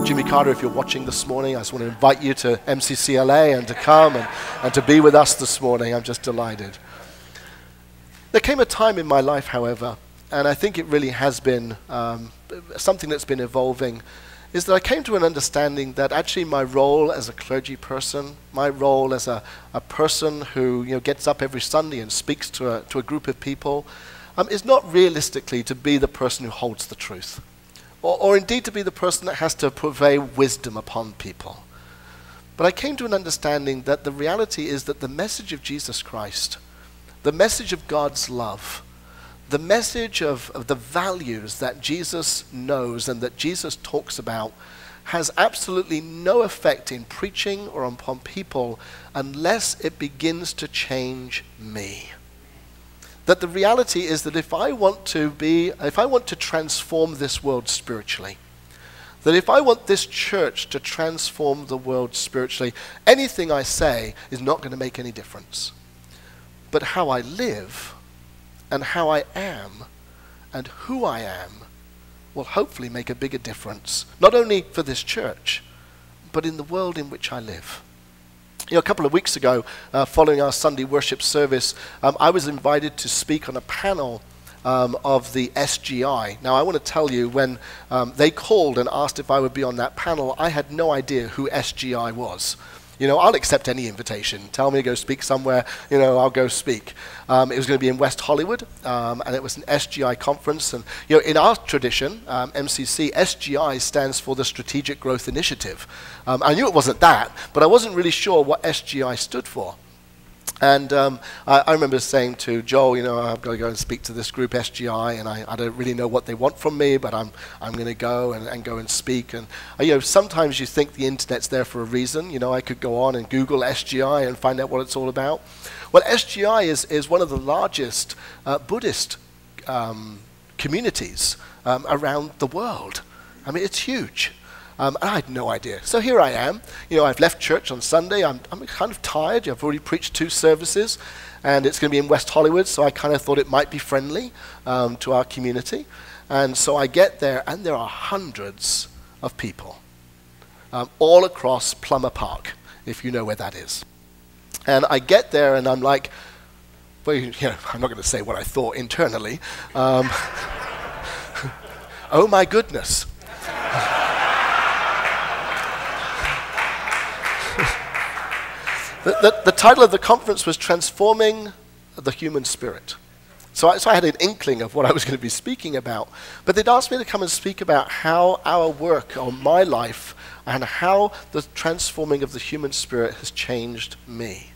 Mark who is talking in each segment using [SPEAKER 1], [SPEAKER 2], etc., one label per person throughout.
[SPEAKER 1] Jimmy Carter, if you're watching this morning, I just want to invite you to MCCLA and to come and to be with us this morning. I'm just delighted. There came a time in my life, however, and I think it really has been something that's been evolving, is that I came to an understanding that actually my role as a clergy person, my role as a person who gets up every Sunday and speaks to a group of people, is not realistically to be the person who holds the truth. Or indeed to be the person that has to purvey wisdom upon people. But I came to an understanding that the reality is that the message of Jesus Christ, the message of God's love, the message of the values that Jesus knows and that Jesus talks about has absolutely no effect in preaching or upon people unless it begins to change me. That the reality is that if I want to transform this world spiritually, that if I want this church to transform the world spiritually, anything I say is not going to make any difference. But how I live and how I am and who I am will hopefully make a bigger difference, not only for this church, but in the world in which I live. A couple of weeks ago, following our Sunday worship service, I was invited to speak on a panel of the SGI. Now, I want to tell you, when they called and asked if I would be on that panel, I had no idea who SGI was. I'll accept any invitation. Tell me to go speak somewhere, I'll go speak. It was going to be in West Hollywood, and it was an SGI conference. And, in our tradition, MCC, SGI stands for the Strategic Growth Initiative. I knew it wasn't that, but I wasn't really sure what SGI stood for. And I remember saying to Joel, I've got to go and speak to this group SGI, and I don't really know what they want from me, but I'm going to go and go and speak. And sometimes you think the internet's there for a reason. I could go on and Google SGI and find out what it's all about. Well, SGI is one of the largest Buddhist communities around the world. I mean, it's huge. And I had no idea. So here I am. I've left church on Sunday. I'm kind of tired. I've already preached 2 services, and it's going to be in West Hollywood, so I kind of thought it might be friendly to our community. And so I get there, and there are hundreds of people all across Plummer Park, if you know where that is. And I get there, and I'm like, well, I'm not going to say what I thought internally. Oh my goodness. The title of the conference was Transforming the Human Spirit. So I had an inkling of what I was going to be speaking about. But they'd asked me to come and speak about how our work on my life and how the transforming of the human spirit has changed me.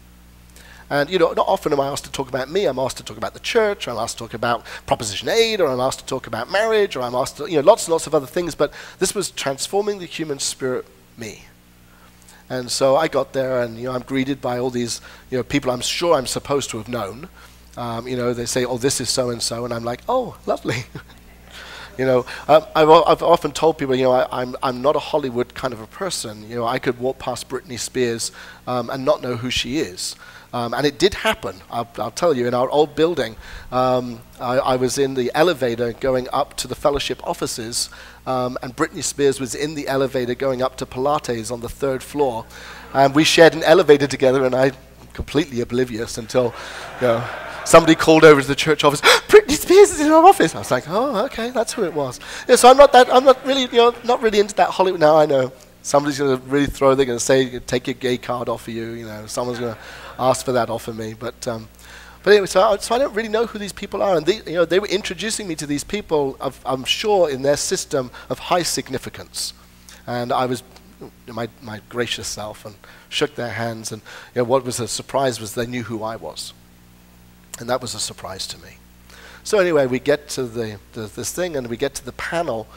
[SPEAKER 1] And, not often am I asked to talk about me. I'm asked to talk about the church, or I'm asked to talk about Proposition 8, or I'm asked to talk about marriage, or I'm asked to, lots and lots of other things. But this was transforming the human spirit, me. And so I got there, and I'm greeted by all these people I'm sure I'm supposed to have known. They say, "Oh, this is so and so," and I'm like, "Oh, lovely." I've often told people, I'm not a Hollywood kind of a person. I could walk past Britney Spears and not know who she is. And it did happen. I'll tell you, in our old building, I was in the elevator going up to the fellowship offices, and Britney Spears was in the elevator going up to Pilates on the 3rd floor. And we shared an elevator together, and I completely oblivious until somebody called over to the church office, "Britney Spears is in our office." I was like, "Oh, okay, that's who it was." So I'm not really into that Hollywood. Now I know somebody's going to really they're going to say, "Take your gay card off of you." Someone's going to ask for that off of me. But anyway, so I don't really know who these people are. And they were introducing me to these people, I'm sure, in their system of high significance. And I was my gracious self and shook their hands. And what was a surprise was they knew who I was. And that was a surprise to me. So anyway, we get to this thing, and we get to the panel.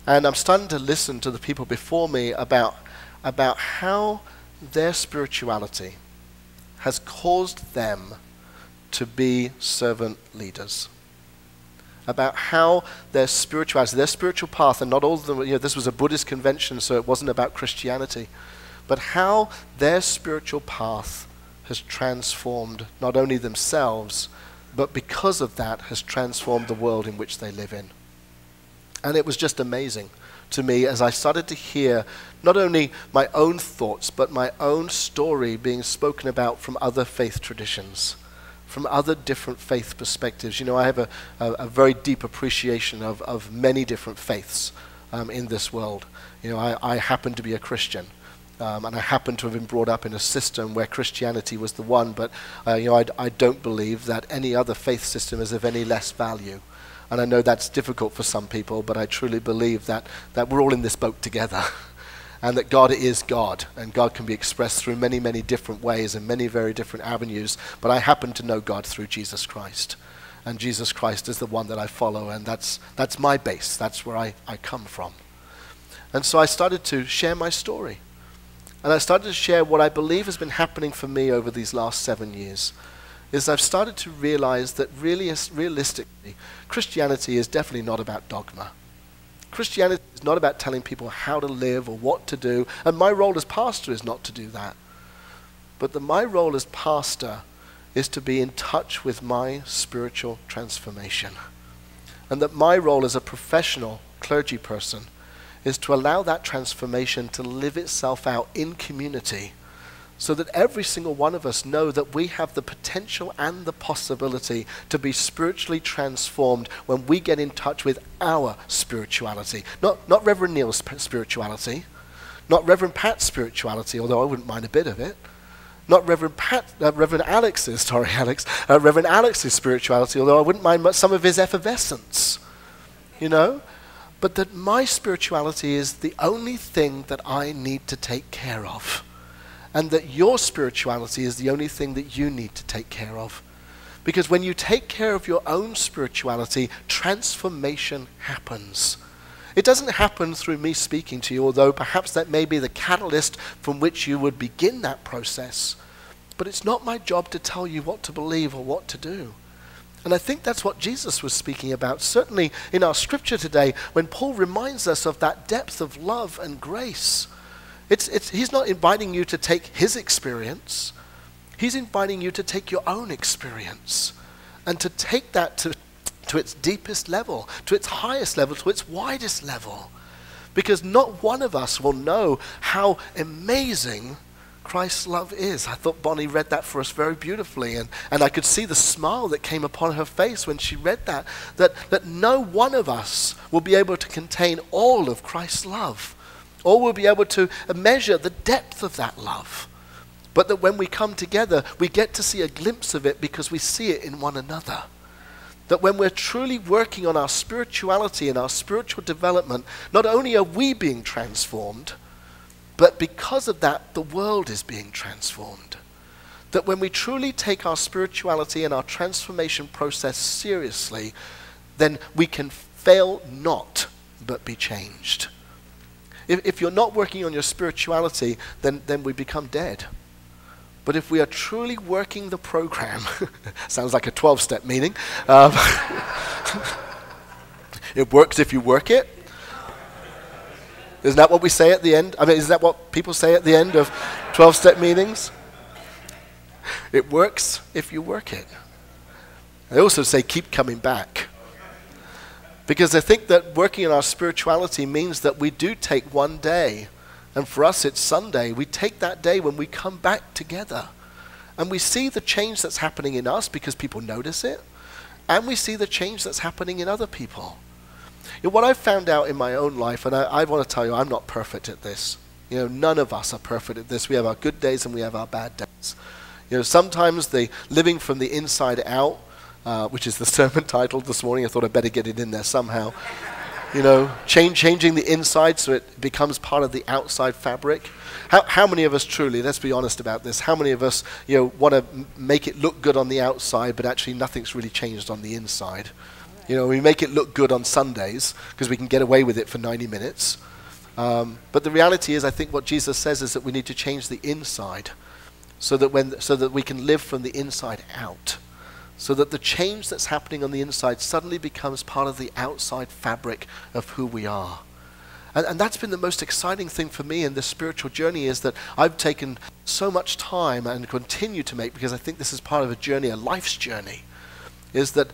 [SPEAKER 1] And I'm starting to listen to the people before me about how their spirituality has caused them to be servant leaders. About how their spirituality, their spiritual path, and not all of them, this was a Buddhist convention, so it wasn't about Christianity, but how their spiritual path has transformed not only themselves, but because of that has transformed the world in which they live in. And it was just amazing to me as I started to hear not only my own thoughts, but my own story being spoken about from other faith traditions, from other different faith perspectives. You know, I have a very deep appreciation of many different faiths in this world. You know, I happen to be a Christian. And I happen to have been brought up in a system where Christianity was the one, but you know, I don't believe that any other faith system is of any less value. And I know that's difficult for some people, but I truly believe that we're all in this boat together. And that God is God, and God can be expressed through many, many different ways and many very different avenues. But I happen to know God through Jesus Christ. And Jesus Christ is the one that I follow, and that's my base. That's where I come from. And so I started to share my story. And I started to share what I believe has been happening for me over these last 7 years. Is I've started to realize that realistically, Christianity is definitely not about dogma. Christianity is not about telling people how to live or what to do. And my role as pastor is not to do that. But my role as pastor is to be in touch with my spiritual transformation. And that my role as a professional clergy person is to allow that transformation to live itself out in community, so that every single one of us know that we have the potential and the possibility to be spiritually transformed when we get in touch with our spirituality. Not Reverend Neil's spirituality, not Reverend Pat's spirituality, although I wouldn't mind a bit of it. Not Reverend Alex's spirituality, although I wouldn't mind some of his effervescence, you know? But that my spirituality is the only thing that I need to take care of. And that your spirituality is the only thing that you need to take care of. Because when you take care of your own spirituality, transformation happens. It doesn't happen through me speaking to you, although perhaps that may be the catalyst from which you would begin that process. But it's not my job to tell you what to believe or what to do. And I think that's what Jesus was speaking about, certainly in our scripture today, when Paul reminds us of that depth of love and grace. He's not inviting you to take his experience. He's inviting you to take your own experience and to take that to its deepest level, to its highest level, to its widest level. Because not one of us will know how amazing Christ's love is. I thought Bonnie read that for us very beautifully, and I could see the smile that came upon her face when she read that no one of us will be able to contain all of Christ's love, or will be able to measure the depth of that love. But that when we come together, we get to see a glimpse of it because we see it in one another. That when we're truly working on our spirituality and our spiritual development, not only are we being transformed, but because of that, the world is being transformed. That when we truly take our spirituality and our transformation process seriously, then we can fail not but be changed. If you're not working on your spirituality, then we become dead. But if we are truly working the program, sounds like a 12-step meeting. It works if you work it. Isn't that what we say at the end? I mean, isn't that what people say at the end of 12-step meetings? It works if you work it. They also say keep coming back. Because I think that working on our spirituality means that we do take one day. And for us, it's Sunday. We take that day when we come back together. And we see the change that's happening in us because people notice it. And we see the change that's happening in other people. You know, what I've found out in my own life, and I want to tell you, I'm not perfect at this. You know, none of us are perfect at this. We have our good days and we have our bad days. You know, sometimes the living from the inside out, which is the sermon title this morning. I thought I'd better get it in there somehow. You know, changing the inside so it becomes part of the outside fabric. How many of us truly, let's be honest about this, how many of us, you know, want to make it look good on the outside, but actually nothing's really changed on the inside? You know, we make it look good on Sundays because we can get away with it for 90 minutes. But the reality is, I think what Jesus says is that we need to change the inside so that we can live from the inside out. So that the change that's happening on the inside suddenly becomes part of the outside fabric of who we are. And that's been the most exciting thing for me in this spiritual journey, is that I've taken so much time and continue to make, because I think this is part of a journey, a life's journey, is that